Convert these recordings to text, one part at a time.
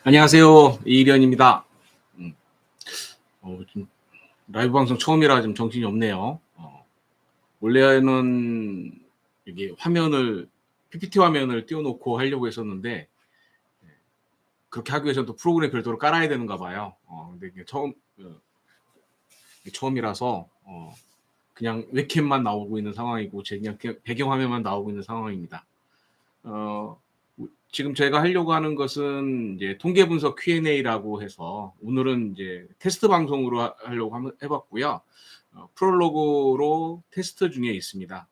안녕하세요. 이일현입니다. 음, 좀 라이브 방송 처음이라 좀 정신이 없네요. 원래는 이게 화면을 PPT 화면을 띄워놓고 하려고 했었는데 그렇게 하기 위해서 또 프로그램 별도로 깔아야 되는가 봐요. 근데 이게 처음이라서 그냥 웹캠만 나오고 있는 상황이고 제 그냥 배경 화면만 나오고 있는 상황입니다. 어, 지금 제가 하려고 하는 것은 이제 통계 분석 Q&A라고 해서 오늘은 이제 테스트 방송으로 하려고 해봤고요. 프롤로그로 테스트 중에 있습니다.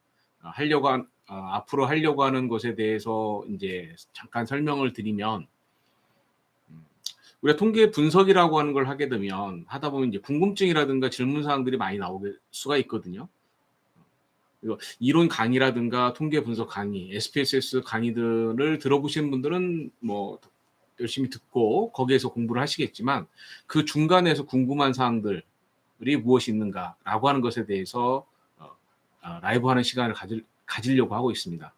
앞으로 하려고 하는 것에 대해서 이제 잠깐 설명을 드리면, 우리가 통계 분석이라고 하는 걸 하게 되면 하다 보면 이제 궁금증이라든가 질문 사항들이 많이 나올 수가 있거든요. 이론 강의라든가 통계 분석 강의, SPSS 강의들을 들어보신 분들은 뭐 열심히 듣고 거기에서 공부를 하시겠지만 그 중간에서 궁금한 사항들이 무엇이 있는가라고 하는 것에 대해서 라이브 하는 시간을 가지려고 하고 있습니다.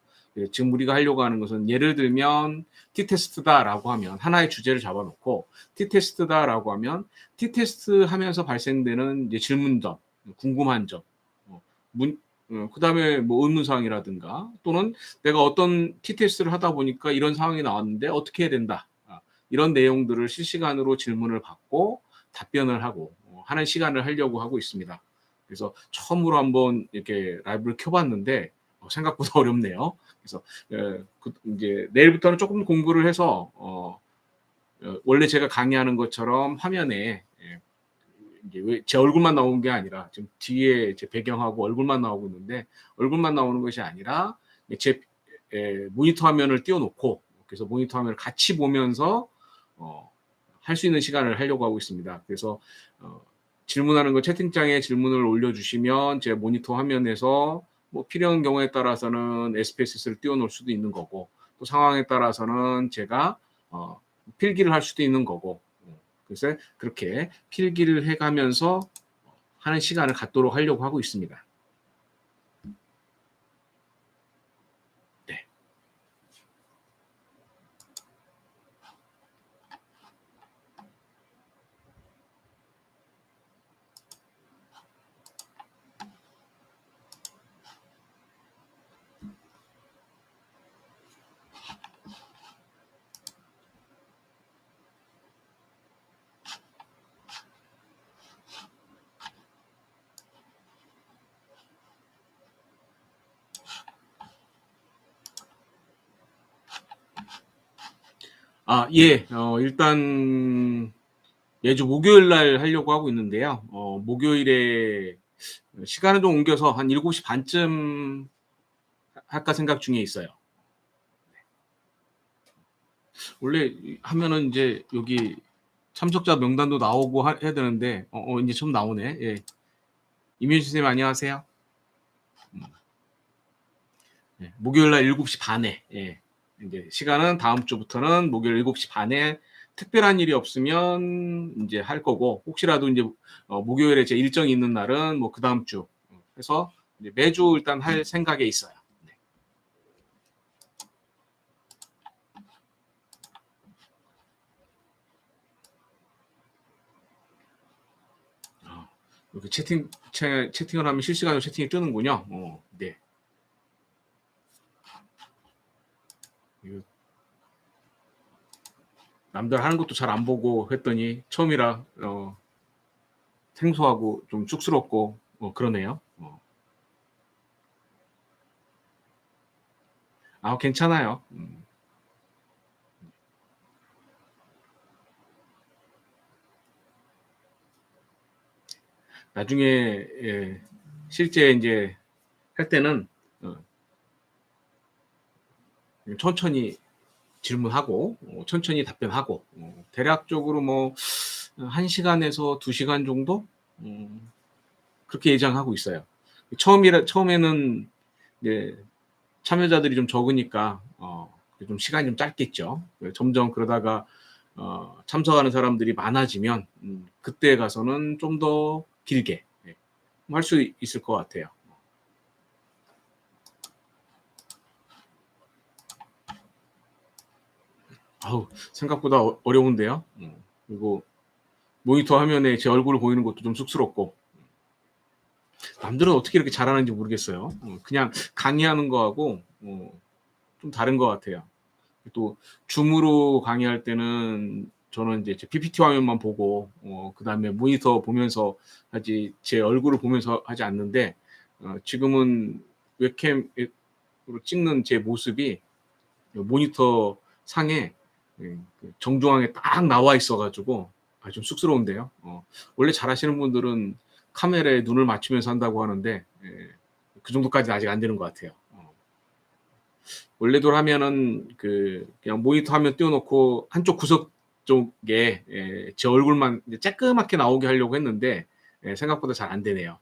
지금 우리가 하려고 하는 것은 예를 들면 T테스트다라고 하면 하나의 주제를 잡아놓고 T테스트다라고 하면 T테스트 하면서 발생되는 이제 질문점, 궁금한 점, 그다음에 뭐 의문사항이라든가 또는 내가 어떤 T테스트를 하다 보니까 이런 상황이 나왔는데 어떻게 해야 된다. 이런 내용들을 실시간으로 질문을 받고 답변을 하고 하는 시간을 하려고 하고 있습니다. 그래서 처음으로 한번 이렇게 라이브를 켜봤는데 생각보다 어렵네요. 그래서 이제 내일부터는 조금 공부를 해서 원래 제가 강의하는 것처럼 화면에 이제 제 얼굴만 나오는 게 아니라 지금 뒤에 제 배경하고 얼굴만 나오고 있는데 얼굴만 나오는 것이 아니라 제 모니터 화면을 띄워놓고 그래서 모니터 화면을 같이 보면서 할 수 있는 시간을 하려고 하고 있습니다. 그래서 질문하는 거 채팅창에 질문을 올려주시면 제 모니터 화면에서 뭐 필요한 경우에 따라서는 SPSS를 띄워놓을 수도 있는 거고 또 상황에 따라서는 제가 필기를 할 수도 있는 거고 그래서 그렇게 필기를 해가면서 하는 시간을 갖도록 하려고 하고 있습니다. 네. 예. 일단 매주 목요일 날 하려고 하고 있는데요. 목요일에 시간을 좀 옮겨서 한 7시 반쯤 할까 생각 중에 있어요. 원래 하면은 이제 여기 참석자 명단도 나오고 해야 되는데 이제 좀 나오네. 예. 이민수 선생님 안녕하세요. 예. 목요일 날 7시 반에 예. 이제 시간은 다음 주부터는 목요일 7시 반에 특별한 일이 없으면 이제 할 거고 혹시라도 이제 목요일에 제 일정이 있는 날은 뭐 그 다음 주 해서 이제 매주 일단 할 생각에 있어요. 네. 이렇게 채팅을 하면 실시간으로 채팅이 뜨는군요. 네. 남들 하는 것도 잘 안 보고 했더니 처음이라 생소하고 좀 쑥스럽고 그러네요. 괜찮아요. 나중에 예, 실제 이제 할 때는 천천히 질문하고 천천히 답변하고 대략적으로 뭐 1시간에서 2시간 정도 그렇게 예상하고 있어요. 처음에는 이제 참여자들이 좀 적으니까 좀 시간이 좀 짧겠죠. 점점 그러다가 참석하는 사람들이 많아지면 그때 가서는 좀 더 길게 할 수 있을 것 같아요. 아우, 생각보다 어려운데요. 그리고 모니터 화면에 제 얼굴을 보이는 것도 좀 쑥스럽고, 남들은 어떻게 이렇게 잘하는지 모르겠어요. 그냥 강의하는 거하고 좀 다른 것 같아요. 또 줌으로 강의할 때는 저는 이제 제 PPT 화면만 보고 그다음에 모니터 보면서 하지, 제 얼굴을 보면서 하지 않는데, 지금은 웹캠으로 찍는 제 모습이 모니터 상에 그 정중앙에 딱 나와 있어가지고 좀 쑥스러운데요. 원래 잘하시는 분들은 카메라에 눈을 맞추면서 한다고 하는데, 그 정도까지는 아직 안 되는 것 같아요. 원래도 하면은 그냥 모니터 화면 띄워놓고 한쪽 구석 쪽에 제 얼굴만 이제 쬐끄맣게 나오게 하려고 했는데, 생각보다 잘 안 되네요.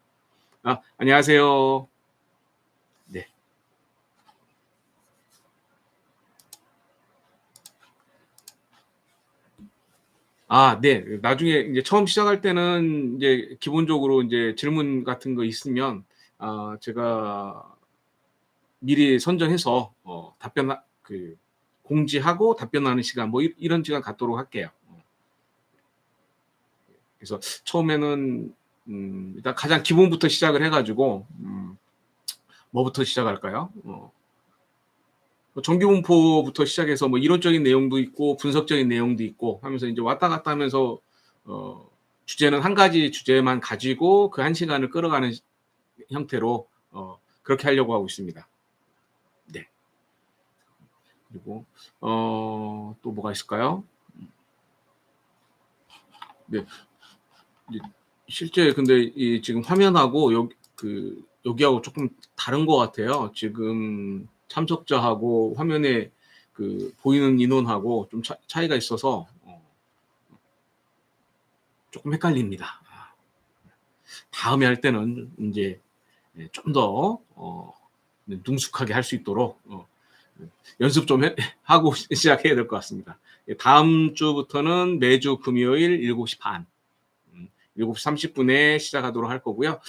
안녕하세요. 네. 네. 나중에 이제 처음 시작할 때는 이제 기본적으로 이제 질문 같은 거 있으면 제가 미리 선정해서 공지하고 답변하는 시간 뭐 이런 시간 갖도록 할게요. 그래서 처음에는 일단 가장 기본부터 시작을 해가지고 뭐부터 시작할까요? 정규분포부터 시작해서 뭐 이론적인 내용도 있고 분석적인 내용도 있고 하면서 이제 왔다 갔다 하면서 주제는 한 가지 주제만 가지고 그 한 시간을 끌어가는 형태로 그렇게 하려고 하고 있습니다. 네. 그리고 또 뭐가 있을까요? 네. 실제 근데 이 지금 화면하고 여기하고 조금 다른 것 같아요. 지금 참석자하고 화면에 보이는 인원하고 좀 차이가 있어서 조금 헷갈립니다. 다음에 할 때는 이제 좀 더 능숙하게 할 수 있도록 연습 좀 하고 시작해야 될 것 같습니다. 다음 주부터는 매주 금요일 7시 반, 7시 30분에 시작하도록 할 거고요.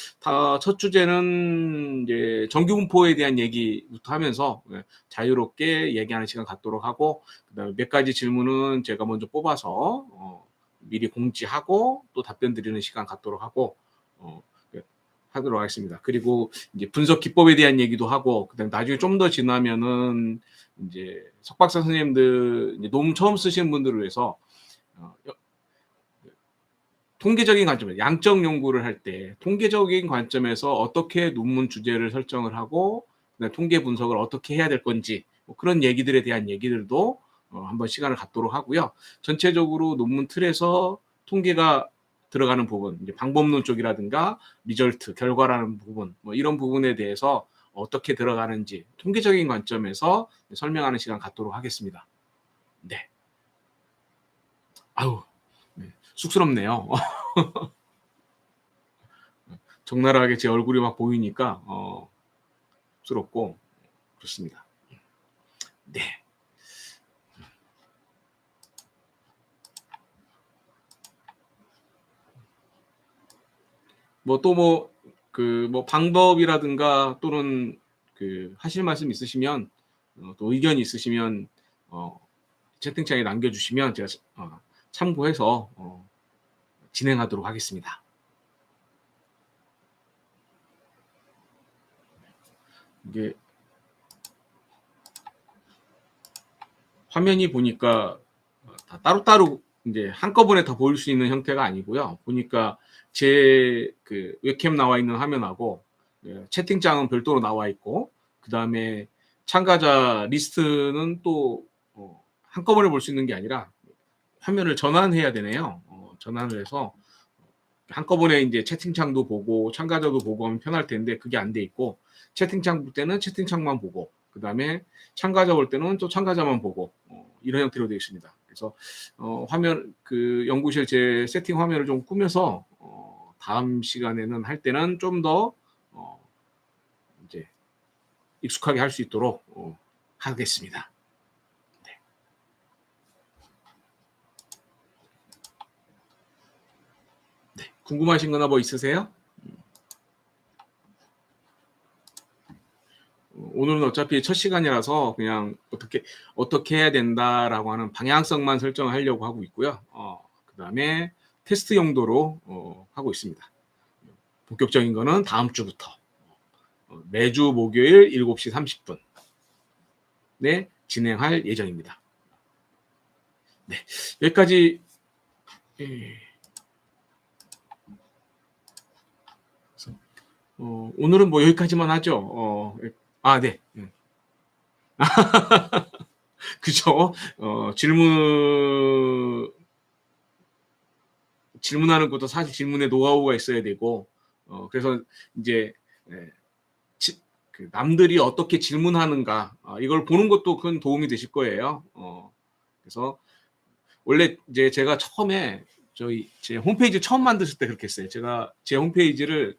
첫 주제는 이제 정규분포에 대한 얘기부터 하면서 자유롭게 얘기하는 시간 갖도록 하고, 그다음에 몇 가지 질문은 제가 먼저 뽑아서 미리 공지하고 또 답변 드리는 시간 갖도록 하고 하도록 하겠습니다. 그리고 이제 분석 기법에 대한 얘기도 하고, 그다음 나중에 좀 더 지나면은 이제 석박사 선생님들 이제 논문 처음 쓰시는 분들을 위해서 통계적인 관점, 양적 연구를 할 때 통계적인 관점에서 어떻게 논문 주제를 설정을 하고 통계 분석을 어떻게 해야 될 건지 뭐 그런 얘기들에 대한 얘기들도 한번 시간을 갖도록 하고요. 전체적으로 논문 틀에서 통계가 들어가는 부분, 이제 방법론 쪽이라든가 리절트, 결과라는 부분, 뭐 이런 부분에 대해서 어떻게 들어가는지 통계적인 관점에서 설명하는 시간 갖도록 하겠습니다. 네. 아유, 네. 쑥스럽네요. 적나라하게 제 얼굴이 막 보이니까 쑥스럽고 그렇습니다. 네. 뭐 또 뭐 방법이라든가 또는 하실 말씀 있으시면 또 의견이 있으시면 채팅창에 남겨주시면 제가 참고해서 진행하도록 하겠습니다. 이게 화면이 보니까 다 따로따로 이제 한꺼번에 다 보일 수 있는 형태가 아니고요. 보니까 제 웹캠 나와 있는 화면하고 채팅창은 별도로 나와 있고, 그 다음에 참가자 리스트는 또 한꺼번에 볼 수 있는 게 아니라 화면을 전환해야 되네요. 전환을 해서 한꺼번에 이제 채팅창도 보고 참가자도 보고 하면 편할 텐데 그게 안 돼 있고, 채팅창 볼 때는 채팅창만 보고 그 다음에 참가자 볼 때는 또 참가자만 보고 이런 형태로 되어 있습니다. 그래서 화면 연구실 제 세팅 화면을 좀 꾸며서 다음 시간에는 할 때는 좀 더 이제 익숙하게 할 수 있도록 하겠습니다. 네. 네. 궁금하신 거나 뭐 있으세요? 오늘은 어차피 첫 시간이라서 그냥 어떻게 해야 된다라고 하는 방향성만 설정하려고 하고 있고요. 그다음에 테스트 용도로 하고 있습니다. 본격적인 거는 다음 주부터 매주 목요일 7시 30분에 진행할 예정입니다. 네, 여기까지. 오늘은 뭐 여기까지만 하죠. 네. 그죠? 질문하는 것도 사실 질문에 노하우가 있어야 되고, 그래서 이제 그 남들이 어떻게 질문하는가, 이걸 보는 것도 큰 도움이 되실 거예요. 그래서 원래 이제 제가 처음에 제 홈페이지 처음 만드실 때 그렇게 했어요. 제가 제 홈페이지를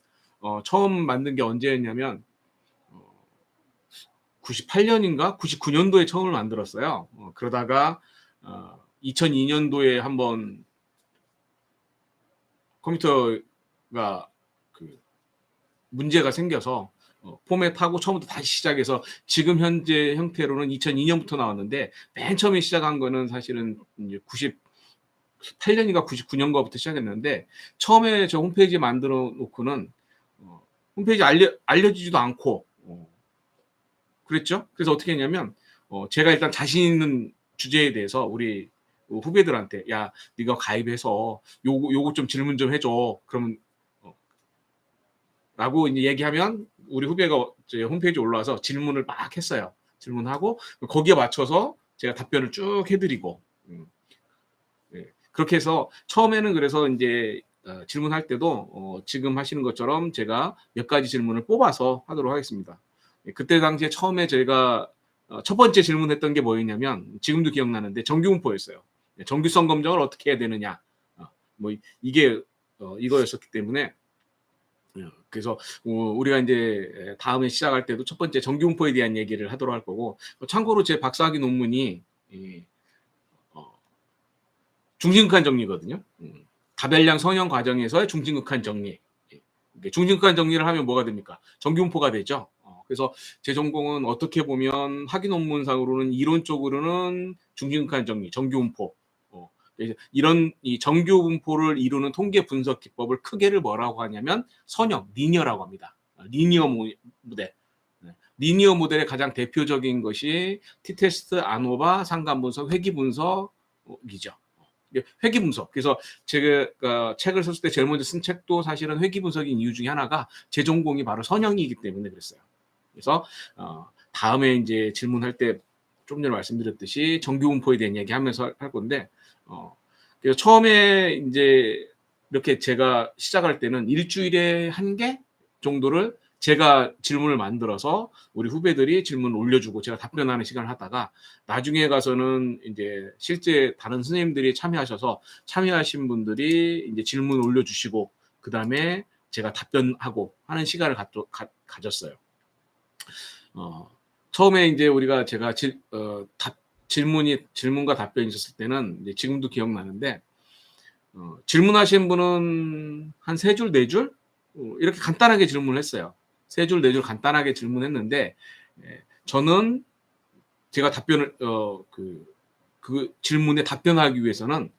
처음 만든 게 언제였냐면 98년인가 99년도에 처음 만들었어요. 그러다가 2002년도에 한번 컴퓨터가 그 문제가 생겨서 포맷하고 처음부터 다시 시작해서 지금 현재 형태로는 2002년부터 나왔는데, 맨 처음에 시작한 거는 사실은 이제 98년인가 99년가부터 시작했는데, 처음에 저 홈페이지 만들어 놓고는 홈페이지 알려지지도 않고 그랬죠. 그래서 어떻게 했냐면 제가 일단 자신 있는 주제에 대해서 우리 후배들한테, 야, 네가 가입해서 요거 좀 질문 좀 해줘. 그러면 라고 이제 얘기하면 우리 후배가 제 홈페이지에 올라와서 질문을 막 했어요. 질문하고 거기에 맞춰서 제가 답변을 쭉 해드리고, 네. 그렇게 해서 처음에는, 그래서 이제 질문할 때도 지금 하시는 것처럼 제가 몇 가지 질문을 뽑아서 하도록 하겠습니다. 그때 당시에 처음에 저희가 첫 번째 질문했던 게 뭐였냐면, 지금도 기억나는데 정규분포였어요. 정규성 검정을 어떻게 해야 되느냐, 뭐 이게 이거였었기 때문에, 그래서 우리가 이제 다음에 시작할 때도 첫 번째 정규분포에 대한 얘기를 하도록 할 거고, 참고로 제 박사학위 논문이 중심극한 정리거든요. 가별량 성형 과정에서의 중심극한 정리. 중심극한 정리를 하면 뭐가 됩니까? 정규분포가 되죠. 그래서 제 전공은 어떻게 보면 학위 논문상으로는 이론적으로는 중심극한 정리, 정규분포, 이런 이 정규분포를 이루는 통계 분석 기법을 크게를 뭐라고 하냐면 선형, 리니어라고 합니다. 리니어 모델. 리니어 모델의 가장 대표적인 것이 t-테스트, 아노바, 상관분석, 회귀분석이죠. 회귀분석. 그래서 제가 책을 썼을 때 제일 먼저 쓴 책도 사실은 회귀분석인 이유 중에 하나가 제 전공이 바로 선형이기 때문에 그랬어요. 그래서 다음에 이제 질문할 때 좀 전에 말씀드렸듯이 정규분포에 대한 얘기하면서 할 건데, 그래서 처음에 이제 이렇게 제가 시작할 때는 일주일에 1개 정도를 제가 질문을 만들어서 우리 후배들이 질문을 올려주고 제가 답변하는 시간을 하다가, 나중에 가서는 이제 실제 다른 선생님들이 참여하신 분들이 이제 질문 올려주시고 그 다음에 제가 답변하고 하는 시간을 가졌어요. 처음에 이제 제가 질문과 답변이 있었을 때는 이제 지금도 기억나는데, 질문하신 분은 한 3줄, 4줄 이렇게 간단하게 질문을 했어요. 3줄, 4줄 간단하게 질문했는데, 저는 제가 답변을 그 질문에 답변하기 위해서는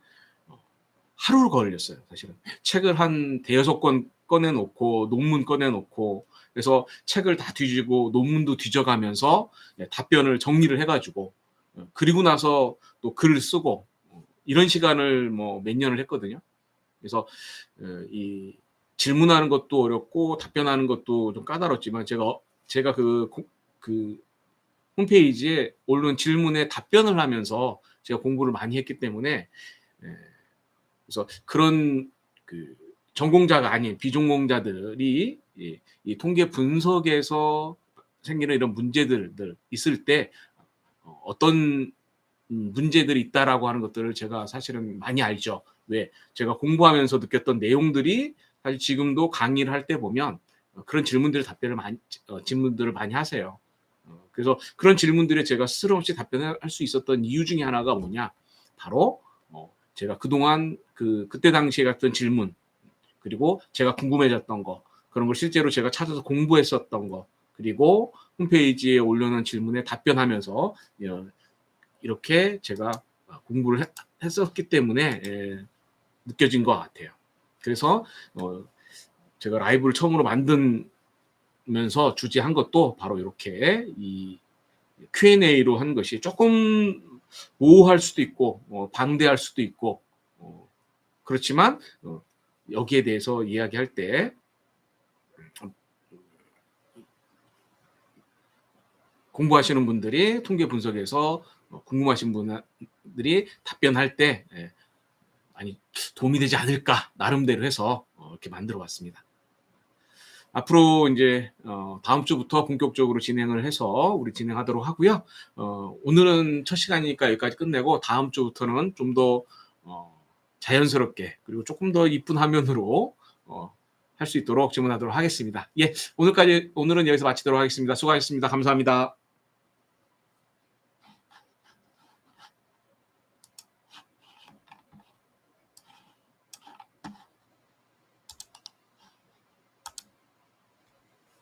하루를 걸렸어요. 사실은 책을 한 대여섯 권 꺼내놓고 논문 꺼내놓고, 그래서 책을 다 뒤지고 논문도 뒤져가면서 답변을 정리를 해가지고, 그리고 나서 또 글을 쓰고, 이런 시간을 뭐 몇 년을 했거든요. 그래서 이 질문하는 것도 어렵고 답변하는 것도 좀 까다롭지만, 제가 그 홈페이지에 올린 질문에 답변을 하면서 제가 공부를 많이 했기 때문에, 그래서 그런 전공자가 아닌 비전공자들이 이 통계 분석에서 생기는 이런 문제들 있을 때 어떤 문제들이 있다라고 하는 것들을 제가 사실은 많이 알죠. 왜? 제가 공부하면서 느꼈던 내용들이 사실 지금도 강의를 할 때 보면 그런 질문들을 질문들을 많이 하세요. 그래서 그런 질문들에 제가 스스럼 없이 답변할 수 있었던 이유 중에 하나가 뭐냐? 바로 제가 그동안 그때 당시에 갔던 질문, 그리고 제가 궁금해졌던 거, 그런 걸 실제로 제가 찾아서 공부했었던 거, 그리고 홈페이지에 올려놓은 질문에 답변하면서 이렇게 제가 공부를 했었기 때문에 느껴진 것 같아요. 그래서 제가 라이브를 처음으로 만들면서 주제한 것도 바로 이렇게 이 Q&A로 한 것이 조금 모호할 수도 있고 방대할 수도 있고 그렇지만 여기에 대해서 이야기할 때 공부하시는 분들이 통계 분석에서 궁금하신 분들이 답변할 때 많이 도움이 되지 않을까 나름대로 해서 이렇게 만들어 봤습니다. 앞으로 이제 다음 주부터 본격적으로 진행을 해서 우리 진행하도록 하고요. 오늘은 첫 시간이니까 여기까지 끝내고 다음 주부터는 좀 더 자연스럽게 그리고 조금 더 이쁜 화면으로 할 수 있도록 질문하도록 하겠습니다. 예, 오늘은 여기서 마치도록 하겠습니다. 수고하셨습니다. 감사합니다.